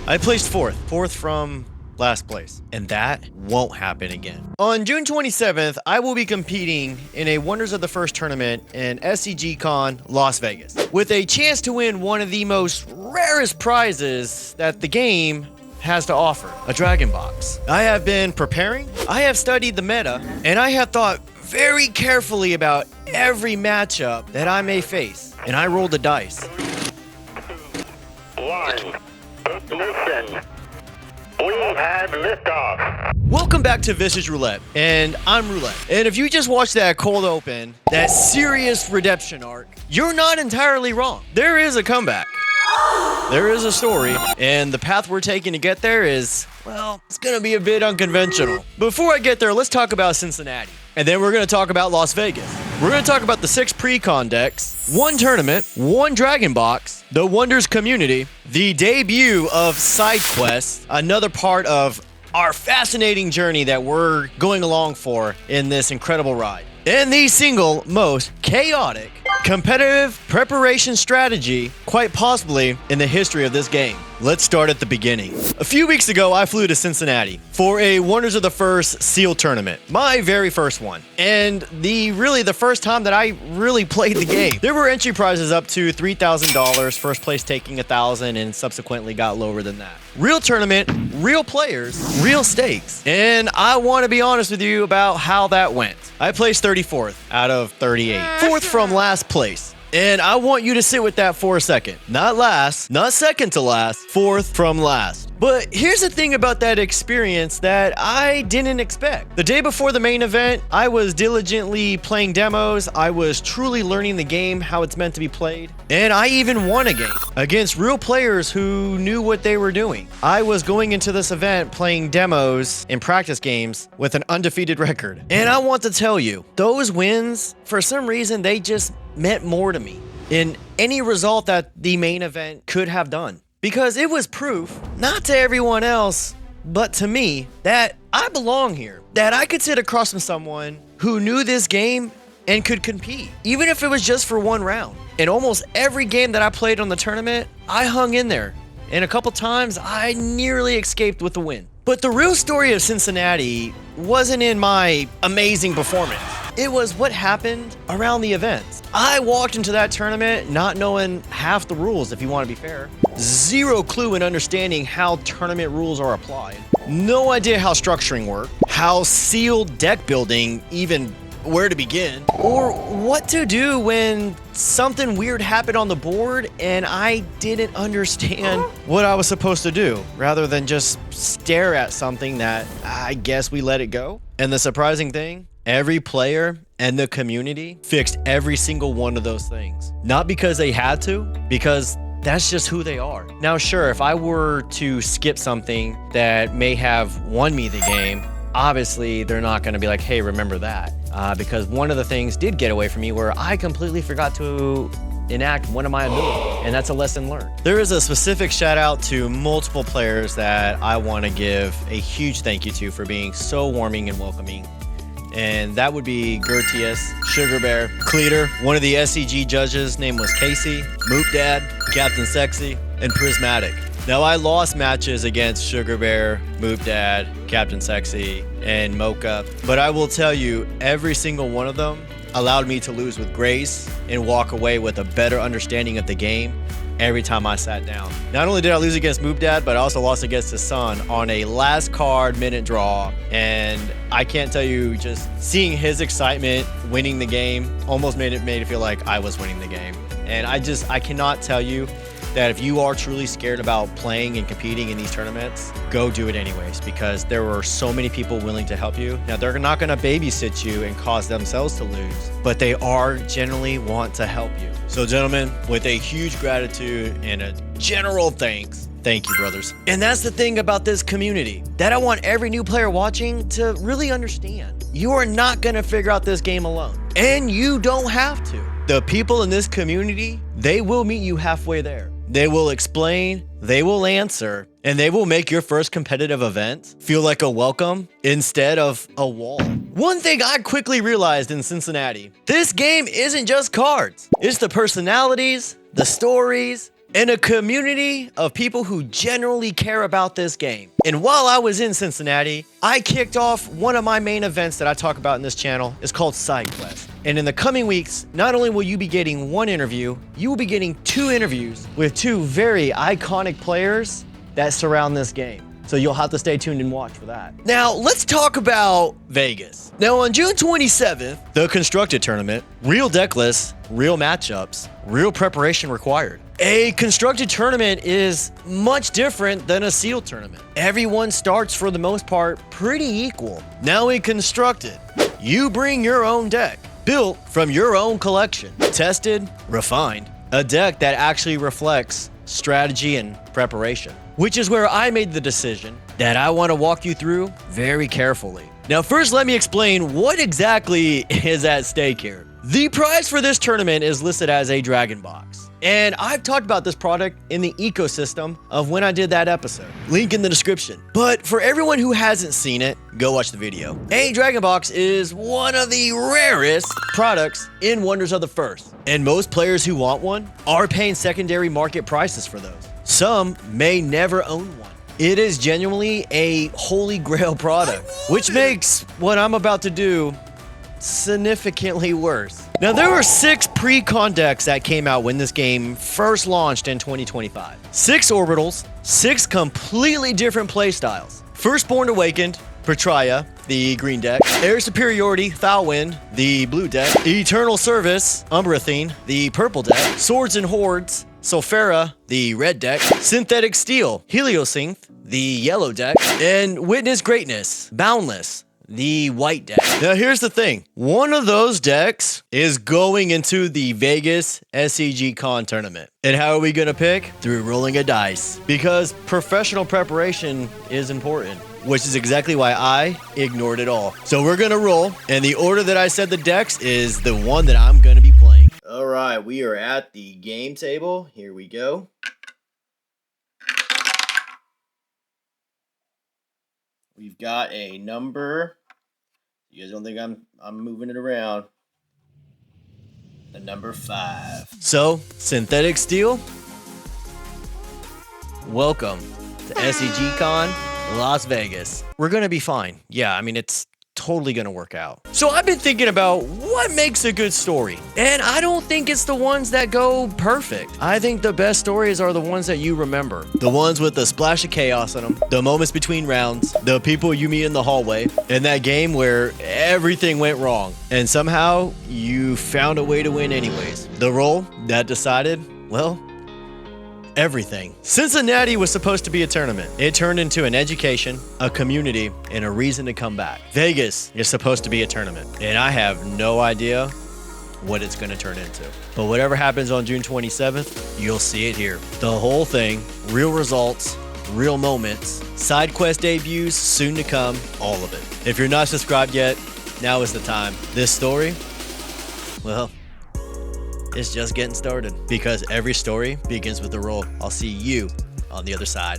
I placed fourth from last place, and that won't happen again. On June 27th, I will be competing in a Wonders of the First tournament in SCG Con Las Vegas, with a chance to win one of the most rarest prizes that the game has to offer, a Dragon Box. I have been preparing, I have studied the meta, and I have thought very carefully about every matchup that I may face, and I rolled the dice. 1. Ignition. We have liftoff. Welcome back to Visage Roulette, and I'm Roulette. And if you just watched that cold open, that serious redemption arc, you're not entirely wrong. There is a comeback. There is a story, and the path we're taking to get there is, well, it's gonna be a bit unconventional. Before I get there, let's talk about Cincinnati. And then we're gonna talk about Las Vegas. We're gonna talk about the 6 pre-con decks, 1 tournament, 1 Dragon Box, the Wonders community, the debut of Side Quest, another part of our fascinating journey that we're going along for in this incredible ride, and the single most chaotic competitive preparation strategy quite possibly in the history of this game. Let's start at the beginning. A few weeks ago, I flew to Cincinnati for a Wonders of the First Seal tournament, my very first one, and the first time that I really played the game. There were entry prizes up to $3,000, first place taking $1,000, and subsequently got lower than that. Real tournament, real players, real stakes, and I want to be honest with you about how that went. I placed 34th out of 38, 4th from last place. And I want you to sit with that for a second. Not last, not second to last, 4th from last. But here's the thing about that experience that I didn't expect. The day before the main event, I was diligently playing demos. I was truly learning the game, how it's meant to be played. And I even won a game against real players who knew what they were doing. I was going into this event playing demos and practice games with an undefeated record. And I want to tell you, those wins, for some reason, they just meant more to me in any result that the main event could have done. Because it was proof, not to everyone else, but to me, that I belong here. That I could sit across from someone who knew this game and could compete, even if it was just for 1 round. In almost every game that I played on the tournament, I hung in there. And a couple times, I nearly escaped with the win. But the real story of Cincinnati wasn't in my amazing performance. It was what happened around the events. I walked into that tournament not knowing half the rules, if you want to be fair. Zero clue in understanding how tournament rules are applied. No idea how structuring worked, how sealed deck building, even where to begin, or what to do when something weird happened on the board and I didn't understand what I was supposed to do, rather than just stare at something that I guess we let it go. And the surprising thing, every player and the community fixed every single one of those things. Not because they had to, because that's just who they are. Now, sure, if I were to skip something that may have won me the game, obviously they're not gonna be like, hey, remember that. Because one of the things did get away from me where I completely forgot to enact one of my abilities, and that's a lesson learned. There is a specific shout out to multiple players that I wanna give a huge thank you to for being so warming and welcoming. And that would be Gertius, Sugar Bear, Cleater, one of the SCG judges, name was Casey, Moop Dad, Captain Sexy, and Prismatic. Now, I lost matches against Sugar Bear, Moop Dad, Captain Sexy, and Mocha, but I will tell you, every single one of them allowed me to lose with grace and walk away with a better understanding of the game every time I sat down. Not only did I lose against Moop Dad, but I also lost against his son on a last card minute draw. And I can't tell you, just seeing his excitement winning the game almost made it feel like I was winning the game. And I cannot tell you that if you are truly scared about playing and competing in these tournaments, go do it anyways, because there were so many people willing to help you. Now, they're not gonna babysit you and cause themselves to lose, but they are generally want to help you. So gentlemen, with a huge gratitude and a general thanks, thank you, brothers. And that's the thing about this community that I want every new player watching to really understand. You are not gonna figure out this game alone, and you don't have to. The people in this community, they will meet you halfway there. They will explain, they will answer, and they will make your first competitive event feel like a welcome instead of a wall. One thing I quickly realized in Cincinnati, this game isn't just cards. It's the personalities, the stories, and a community of people who generally care about this game. And while I was in Cincinnati, I kicked off one of my main events that I talk about in this channel. It's called Side Quest. And in the coming weeks, not only will you be getting one interview, you will be getting 2 interviews with 2 very iconic players that surround this game. So you'll have to stay tuned and watch for that. Now, let's talk about Vegas. Now, on June 27th, the constructed tournament, real deck lists, real matchups, real preparation required. A constructed tournament is much different than a sealed tournament. Everyone starts, for the most part, pretty equal. Now, in constructed, you bring your own deck, built from your own collection, tested, refined, a deck that actually reflects strategy and preparation, which is where I made the decision that I want to walk you through very carefully. Now, first, let me explain what exactly is at stake here. The prize for this tournament is listed as a Dragon Box, and I've talked about this product in the ecosystem of when I did that episode. Link in the description. But for everyone who hasn't seen it, go watch the video. A Dragon Box is one of the rarest products in Wonders of the First, and most players who want one are paying secondary market prices for those. Some may never own one. It is genuinely a holy grail product, which makes what I'm about to do significantly worse. Now, there were 6 pre-con decks that came out when this game first launched in 2025. 6 orbitals, 6 completely different playstyles. Firstborn Awakened, Patria, the green deck. Air Superiority, Foulwind, the blue deck. Eternal Service, Umbrathine, the purple deck. Swords and Hordes, Sulfera, the red deck. Synthetic Steel, Heliosynth, the yellow deck. And Witness Greatness, Boundless, the white deck. Now, here's the thing. One of those decks is going into the Vegas SCG Con tournament. And how are we going to pick? Through rolling a dice. Because professional preparation is important, which is exactly why I ignored it all. So we're going to roll, and the order that I said the decks is the one that I'm going to be playing. All right, we are at the game table. Here we go. We've got a number. You guys don't think I'm moving it around. The number 5. So, Synthetic Steel. Welcome to SCG Con Las Vegas. We're gonna be fine. Yeah, I mean, it's totally gonna work out. So I've been thinking about what makes a good story, and I don't think it's the ones that go perfect. I think the best stories are the ones that you remember, the ones with the splash of chaos in them, the moments between rounds, the people you meet in the hallway, and that game where everything went wrong and somehow you found a way to win anyways. The role that decided, well, everything. Cincinnati was supposed to be a tournament. It turned into an education, a community, and a reason to come back. Vegas is supposed to be a tournament, and I have no idea what it's going to turn into. But whatever happens on June 27th, you'll see it here. The whole thing, real results, real moments, side quest debuts soon to come, all of it. If you're not subscribed yet, now is the time. This story, well, it's just getting started, because every story begins with a roll. I'll see you on the other side.